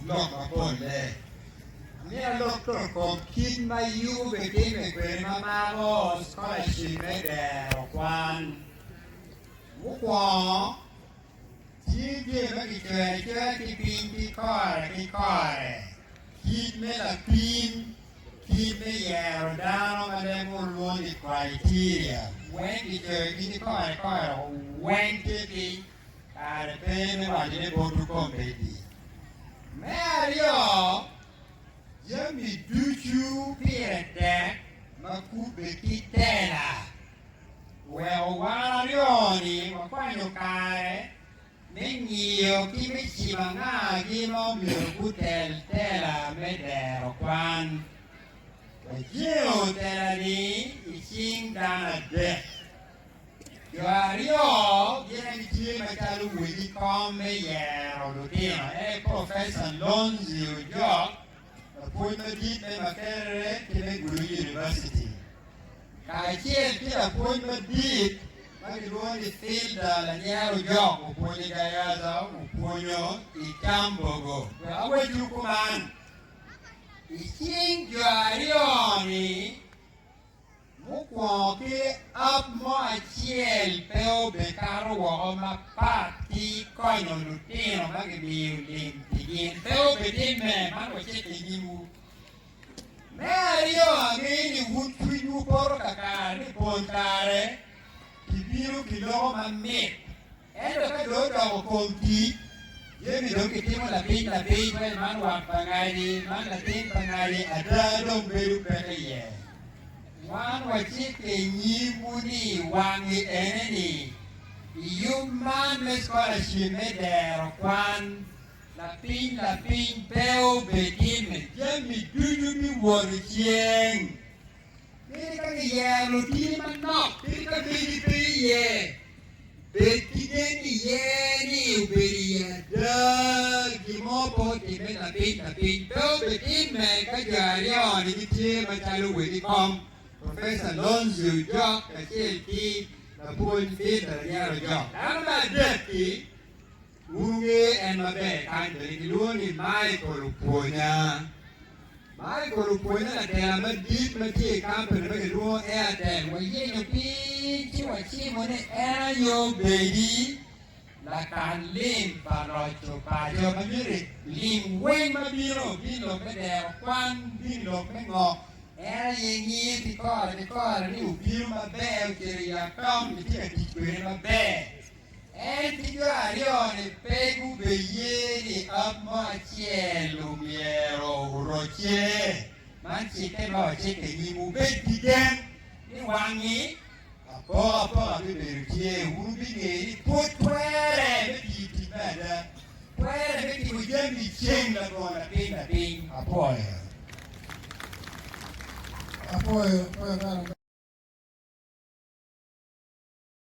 lok mapol le mia lok to kom kin ma yu be tin me kwe ma mago scholarship me de kwan mu kwa ti die ma ki chwe ti pin ti kore kit me la pin kit me yero down ma de mo lo di criteria when ti chwe ti kore when ti kare pe me va di bo tu competi Mario, Yami Duchu Pirate, Makube Kitela. Well, Warioni, Maquano Kare, Menio, Kimichimanga, Gimo, Mukutel, Tela, Medero, Quan. The Geo Telani, Ishing Dana Death. Io viene insieme a Calu di come ieri, Lutino, e Professor Lonzio Gio, poi mi dite ma che ne University. Che ti poi mi dite, ma che vuoi di filda la Niero Gio, poi di Gaiasa, un pugno di Cambogo. Ma vuoi giù comando? I cinque arioni Mukwa ke up mo achiel peo bekaro wo ma pati koino lutino magi biu lim tigin peo bedin me mano cheke gimu me ario amini wutwinyu poro kakari pontare kibiru kilo ma mit endo ka dodo konti yemi do kitimo la pin we man wa pangari man la tin pangari adado beru peke One wachike nyimuni wangi eneni. Human me scholarship me dero kwan la pin peo bedin me jemi duju mi wori chieng. Kiri ka yelo tini manok, kiri ka bidi ye. Bedinen ye ni ubedi ya da gimopo time la pin peo bedin me ka jari oni kitie machalu wedi kom. Professor Lonzo Jock, a CLT, the point fit the Yarrow Jock. I'm not dirty. Unge and my bed, I'm the only Michael Puna. Michael Puna, I'm a deep material company, but it won't air then. When you pinch you achieve on it, and your baby, like a limb, Parocho, Pajo, Mamiri, limb, wing, Mabiro, Bino, Medel, one, Bino, Mengo. Era yengi ti kore ni ubiru mabe ukiri ya kam ti kikwe mabe ti arione pegu beyeni amma cielo miero roche man chike no chike ni mu beti den ni wangi apo bi berutie ubi ni potwere beti ti bada twere beti ujemi chenga kona pinga apo Apoio, cara.